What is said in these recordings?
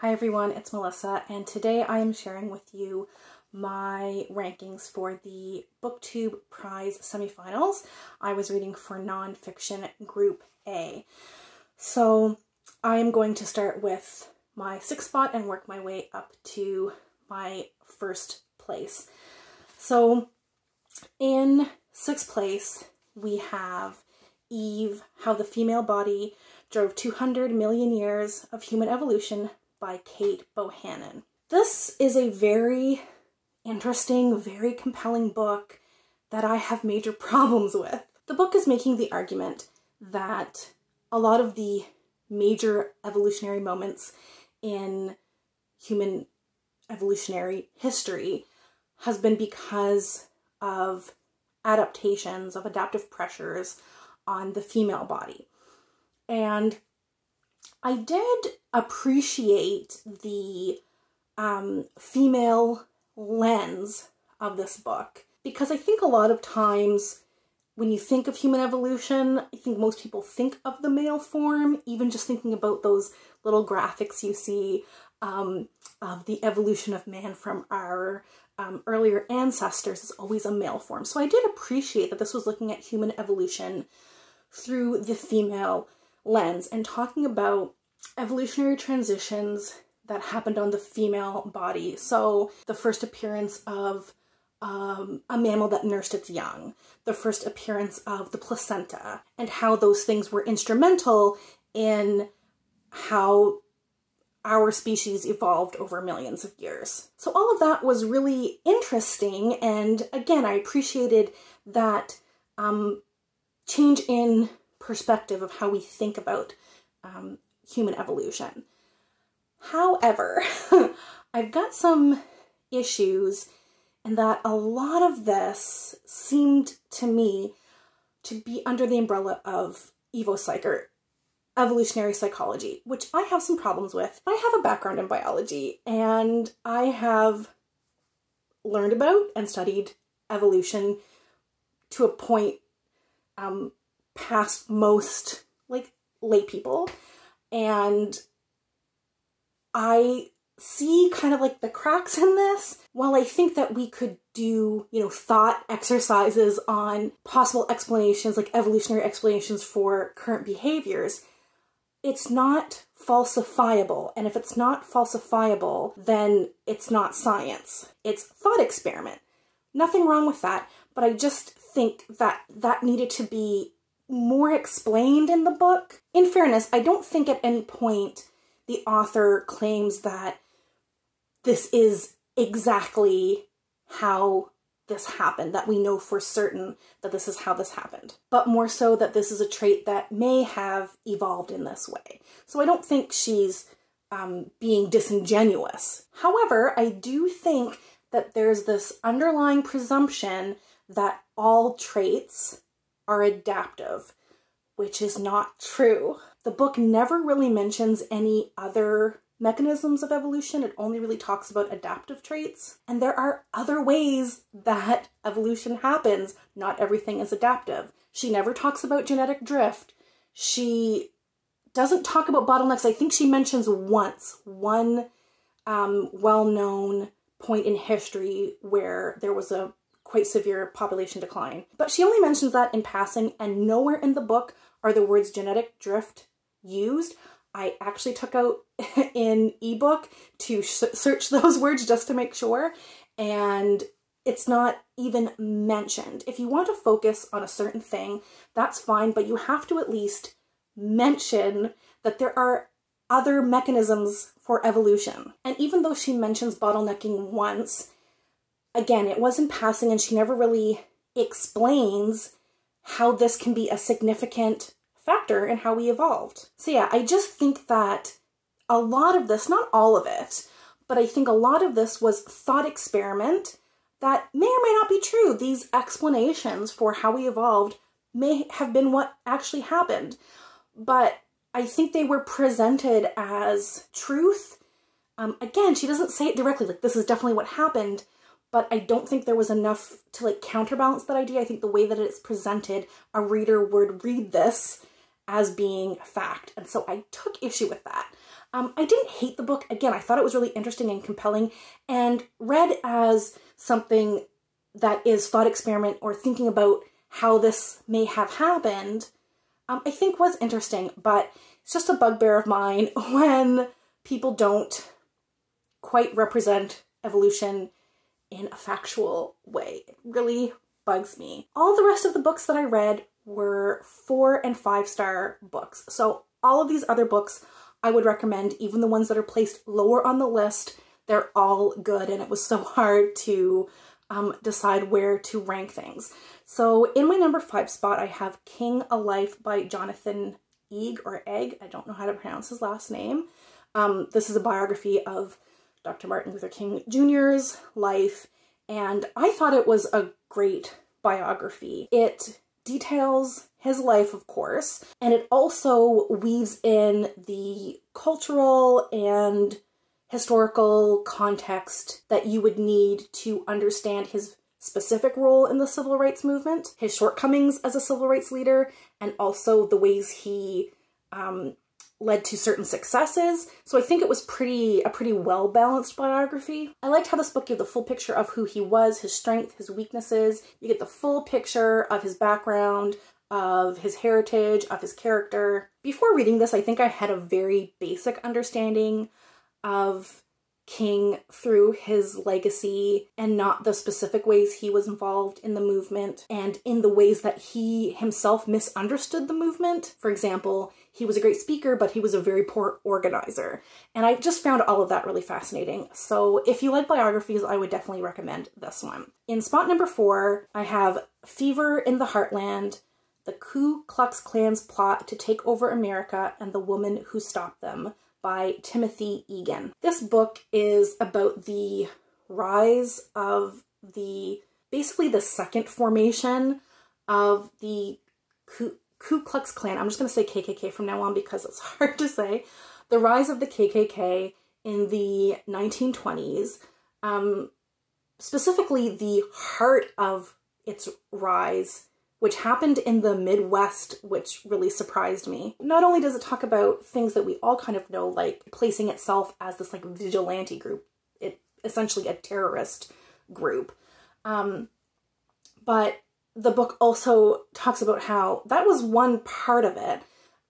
Hi everyone, it's Melissa, and today I am sharing with you my rankings for the Booktube Prize semifinals. I was reading for Nonfiction Group A. So I am going to start with my 6th spot and work my way up to my 1st place. So in 6th place, we have Eve, How the Female Body Drove 200 Million Years of Human Evolution by Kate Bohannon. This is a very interesting, very compelling book that I have major problems with. The book is making the argument that a lot of the major evolutionary moments in human evolutionary history has been because of adaptations, of adaptive pressures on the female body. And I did appreciate the female lens of this book, because I think a lot of times when you think of human evolution, I think most people think of the male form. Even just thinking about those little graphics you see of the evolution of man from our earlier ancestors is always a male form. So I did appreciate that this was looking at human evolution through the female lens and talking about evolutionary transitions that happened on the female body. So the first appearance of a mammal that nursed its young, the first appearance of the placenta, and how those things were instrumental in how our species evolved over millions of years. So all of that was really interesting, and again, I appreciated that change in perspective of how we think about human evolution. However, I've got some issues in that a lot of this seemed to me to be under the umbrella of evopsych, or evolutionary psychology, which I have some problems with. I have a background in biology, and I have learned about and studied evolution to a point past most lay people, and I see kind of like the cracks in this. While I think that we could do, thought exercises on possible explanations, like evolutionary explanations for current behaviors, it's not falsifiable. And if it's not falsifiable, then it's not science. It's thought experiment. Nothing wrong with that, but I just think that that needed to be more explained in the book. In fairness, I don't think at any point the author claims that this is exactly how this happened, that we know for certain that this is how this happened, but more so that this is a trait that may have evolved in this way. So I don't think she's being disingenuous. However, I do think that there's this underlying presumption that all traits are adaptive, which is not true. The book never really mentions any other mechanisms of evolution. It only really talks about adaptive traits. And there are other ways that evolution happens. Not everything is adaptive. She never talks about genetic drift. She doesn't talk about bottlenecks. I think she mentions once one well-known point in history where there was a quite severe population decline. But she only mentions that in passing, and nowhere in the book are the words genetic drift used. I actually took out an ebook to search those words just to make sure, and it's not even mentioned. If you want to focus on a certain thing, that's fine, but you have to at least mention that there are other mechanisms for evolution. And even though she mentions bottlenecking once, again, it was in passing, and she never really explains how this can be a significant factor in how we evolved. So yeah, I just think that a lot of this, not all of it, but I think a lot of this was thought experiment that may or may not be true. These explanations for how we evolved may have been what actually happened, but I think they were presented as truth. Again, she doesn't say it directly, like this is definitely what happened, but I don't think there was enough to counterbalance that idea. I think the way that it's presented, a reader would read this as being fact. And so I took issue with that. I didn't hate the book. Again, I thought it was really interesting and compelling, and read as something that is thought experiment or thinking about how this may have happened, I think was interesting, but it's just a bugbear of mine when people don't quite represent evolution in a factual way. It really bugs me. All the rest of the books that I read were 4- and 5-star books. So all of these other books I would recommend, even the ones that are placed lower on the list. They're all good, and it was so hard to decide where to rank things. So in my number 5 spot, I have King a Life by Jonathan Egg, or Egg. I don't know how to pronounce his last name. This is a biography of Dr. Martin Luther King Jr.'s life, and I thought it was a great biography. It details his life, of course, and it also weaves in the cultural and historical context that you would need to understand his specific role in the civil rights movement, his shortcomings as a civil rights leader, and also the ways he led to certain successes. So I think it was a pretty well-balanced biography. I liked how this book gave the full picture of who he was, his strength, his weaknesses. You get the full picture of his background, of his heritage, of his character. Before reading this, I think I had a very basic understanding of King through his legacy and not the specific ways he was involved in the movement and in the ways that he himself misunderstood the movement. For example, he was a great speaker, but he was a very poor organizer. And I just found all of that really fascinating. So if you like biographies, I would definitely recommend this one. In spot number 4, I have Fever in the Heartland, The Ku Klux Klan's Plot to Take Over America and the Woman Who Stopped Them by Timothy Egan. This book is about the rise of basically the second formation of the Ku Klux Klan. I'm just going to say KKK from now on because it's hard to say. The rise of the KKK in the 1920s, specifically the heart of its rise, which happened in the Midwest, which really surprised me. Not only does it talk about things that we all kind of know, like placing itself as this like vigilante group, essentially a terrorist group, but the book also talks about how that was one part of it,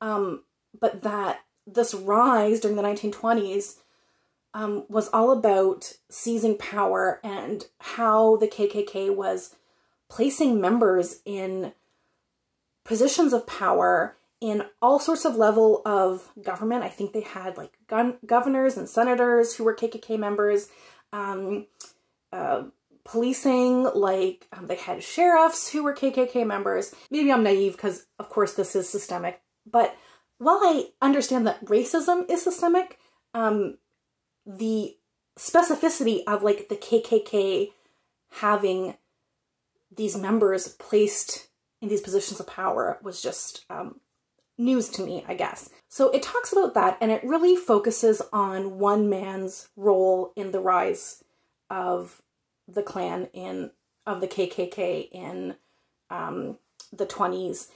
but that this rise during the 1920s was all about seizing power and how the KKK was placing members in positions of power in all sorts of level of government. I think they had like governors and senators who were KKK members, policing, like they had sheriffs who were KKK members. Maybe I'm naive because of course this is systemic, but while I understand that racism is systemic, the specificity of like the KKK having these members placed in these positions of power was just news to me, I guess. So it talks about that, and it really focuses on one man's role in the rise of the Klan of the KKK in the 20s.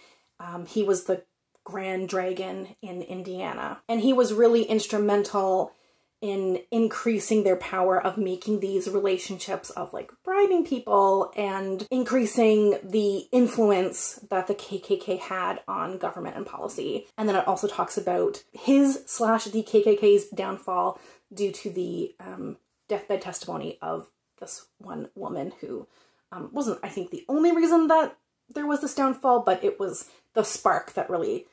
He was the Grand Dragon in Indiana, and he was really instrumental in increasing their power of making these relationships of like bribing people and increasing the influence that the KKK had on government and policy. And then it also talks about his/the KKK's downfall due to the deathbed testimony of this one woman who wasn't, I think, the only reason that there was this downfall, but it was the spark that really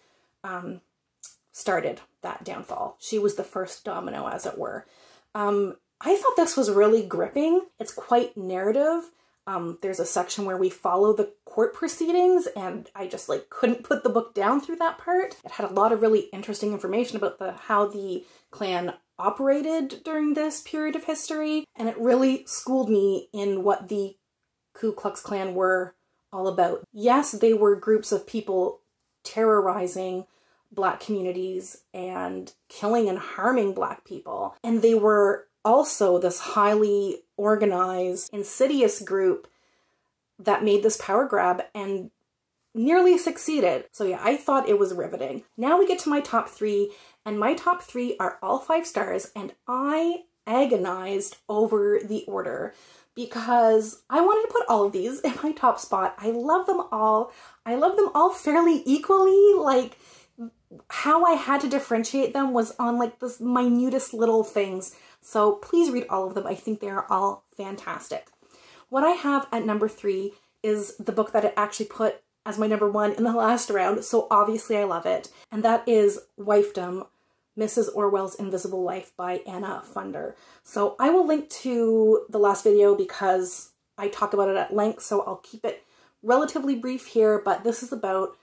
started that downfall. She was the first domino, as it were. I thought this was really gripping. It's quite narrative. There's a section where we follow the court proceedings, and I just like couldn't put the book down through that part. It had a lot of really interesting information about how the Klan operated during this period of history, and it really schooled me in what the Ku Klux Klan were all about. Yes, they were groups of people terrorizing Black communities and killing and harming Black people. And they were also this highly organized, insidious group that made this power grab and nearly succeeded. So yeah, I thought it was riveting. Now we get to my top 3, And my top 3 are all 5 stars, and I agonized over the order because I wanted to put all of these in my top spot. I love them all. I love them all fairly equally. Like, how I had to differentiate them was on like the minutest little things. So please read all of them. I think they are all fantastic. What I have at number 3 is the book that I actually put as my number 1 in the last round, so obviously I love it. And that is Wifedom, Mrs. Orwell's Invisible Life by Anna Funder. So I will link to the last video because I talk about it at length, so I'll keep it relatively brief here, but this is about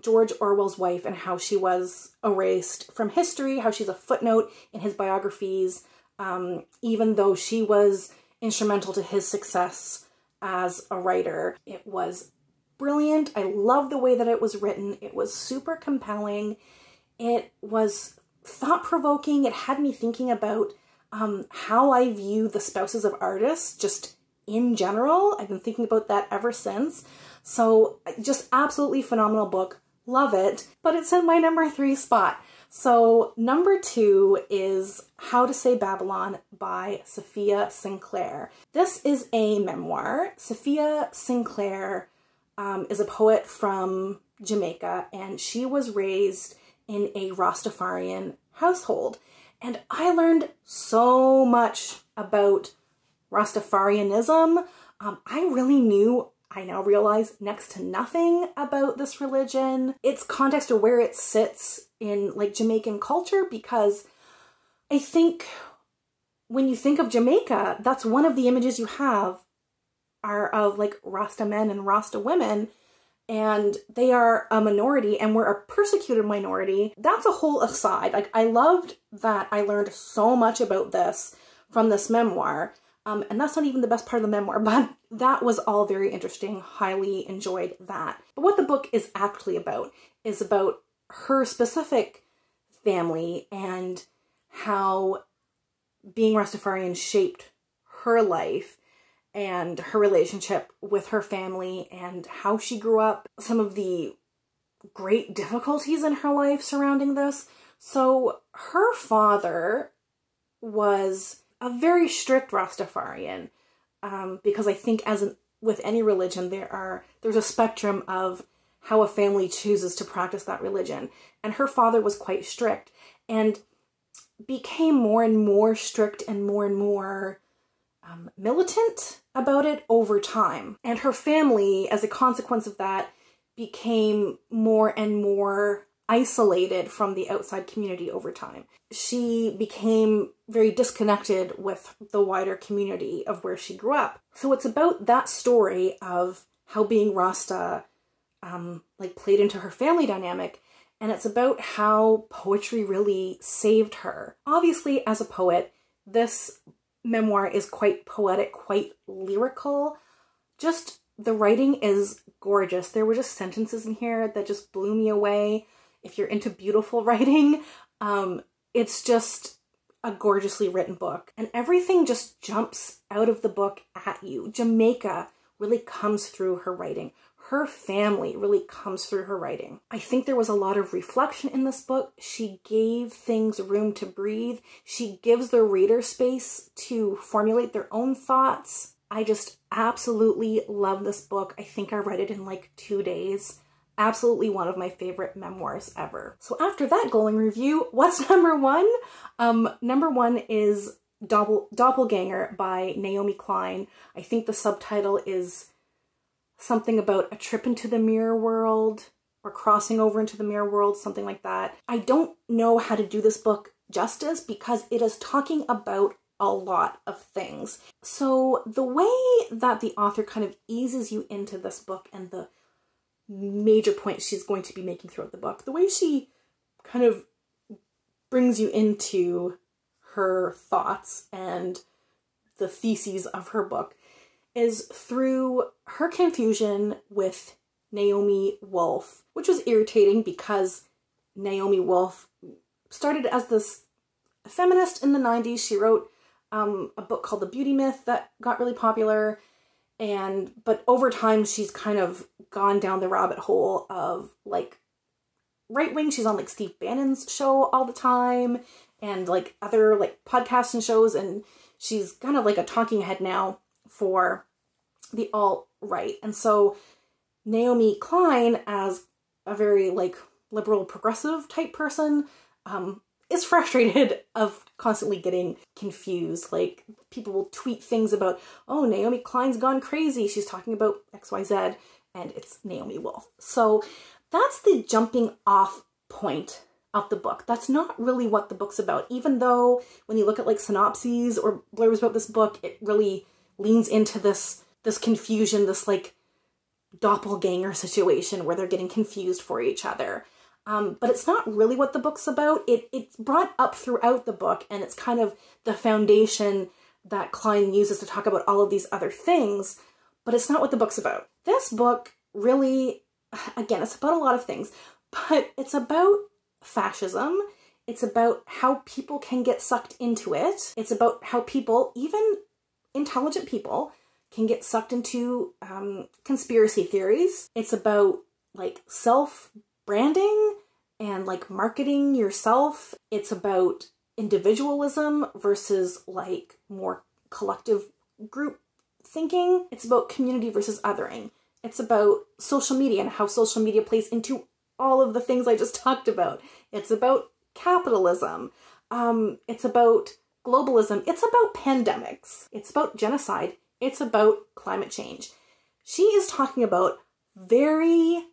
George Orwell's wife and how she was erased from history, how she's a footnote in his biographies, even though she was instrumental to his success as a writer. It was brilliant. I love the way that it was written. It was super compelling. It was thought-provoking. It had me thinking about how I view the spouses of artists just in general. I've been thinking about that ever since. So just absolutely phenomenal book. Love it. But it's in my number 3 spot. So number 2 is How to Say Babylon by Sophia Sinclair. This is a memoir. Sophia Sinclair is a poet from Jamaica, and she was raised in a Rastafarian household. And I learned so much about Rastafarianism. I really knew, I now realize, next to nothing about this religion, its context or where it sits in like Jamaican culture, because I think when you think of Jamaica, that's one of the images you have are of like Rasta men and Rasta women, and they are a minority and we're a persecuted minority. That's a whole aside. Like, I loved that I learned so much about this from this memoir. And that's not even the best part of the memoir, but that was all very interesting. Highly enjoyed that. But what the book is actually about is about her specific family and how being Rastafarian shaped her life and her relationship with her family and how she grew up, some of the great difficulties in her life surrounding this. So her father was a very strict Rastafarian, because I think with any religion, there's a spectrum of how a family chooses to practice that religion. And her father was quite strict and became more and more strict and more militant about it over time. And her family, as a consequence of that, became more and more isolated from the outside community over time. She became very disconnected with the wider community of where she grew up. So it's about that story of how being Rasta like played into her family dynamic, and it's about how poetry really saved her. Obviously, as a poet, this memoir is quite poetic, quite lyrical. Just the writing is gorgeous. There were just sentences in here that just blew me away. If you're into beautiful writing, it's just a gorgeously written book. And everything just jumps out of the book at you. Jamaica really comes through her writing. Her family really comes through her writing. I think there was a lot of reflection in this book. She gave things room to breathe. She gives the reader space to formulate their own thoughts. I just absolutely love this book. I think I read it in like 2 days. Absolutely one of my favorite memoirs ever. So after that glowing review, what's number 1? Number 1 is Doppelganger by Naomi Klein. I think the subtitle is something about a trip into the mirror world or crossing over into the mirror world, something like that. I don't know how to do this book justice because it is talking about a lot of things. So the way that the author kind of eases you into this book and the major points she's going to be making throughout the book, the way she kind of brings you into her thoughts and the theses of her book is through her confusion with Naomi Wolf, which was irritating because Naomi Wolf started as this feminist in the 90s. She wrote a book called The Beauty Myth that got really popular, but over time she's kind of gone down the rabbit hole of like right wing. She's on like Steve Bannon's show all the time and like other like podcasts and shows. And she's kind of like a talking head now for the alt-right. And so Naomi Klein, as a very like liberal progressive type person, is frustrated of constantly getting confused. Like people will tweet things about, oh, Naomi Klein's gone crazy. She's talking about XYZ and it's Naomi Wolf. So that's the jumping off point of the book. That's not really what the book's about, even though when you look at like synopses or blurbs about this book, it really leans into this confusion, this like doppelganger situation where they're getting confused for each other. But it's not really what the book's about. It's brought up throughout the book, and it's kind of the foundation that Klein uses to talk about all of these other things, but it's not what the book's about. This book really, again, it's about a lot of things, but it's about fascism. It's about how people can get sucked into it. It's about how people, even intelligent people, can get sucked into conspiracy theories. It's about like self-branding and like marketing yourself. It's about individualism versus like more collective group thinking. It's about community versus othering. It's about social media and how social media plays into all of the things I just talked about. It's about capitalism. It's about globalism. It's about pandemics. It's about genocide. It's about climate change. She is talking about very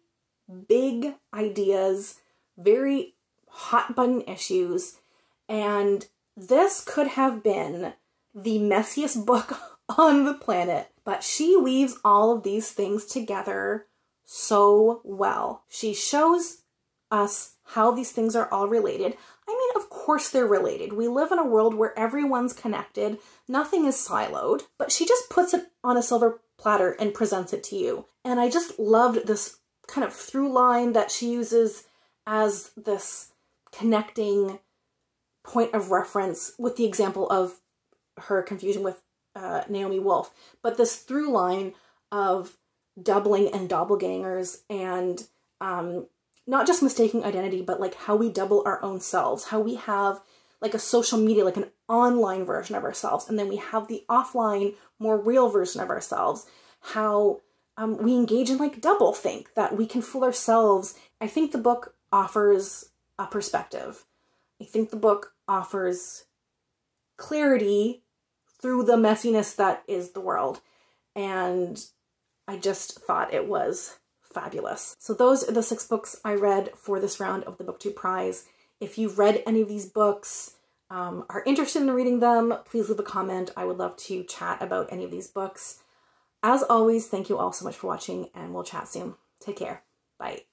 big ideas, very hot button issues, and this could have been the messiest book on the planet, but she weaves all of these things together so well. She shows us how these things are all related. I mean, of course they're related. We live in a world where everyone's connected. Nothing is siloed, but she just puts it on a silver platter and presents it to you. And I just loved this kind of through line that she uses as this connecting point of reference with the example of her confusion with Naomi Wolf, but this through line of doubling and doppelgangers and not just mistaking identity, but like how we double our own selves, how we have like a social media, like an online version of ourselves, and then we have the offline, more real version of ourselves, how we engage in like double think, that we can fool ourselves. I think the book offers a perspective. I think the book offers clarity through the messiness that is the world. And I just thought it was fabulous. So those are the 6 books I read for this round of the Booktube Prize. If you've read any of these books, are interested in reading them, please leave a comment. I would love to chat about any of these books. As always, thank you all so much for watching, and we'll chat soon. Take care. Bye.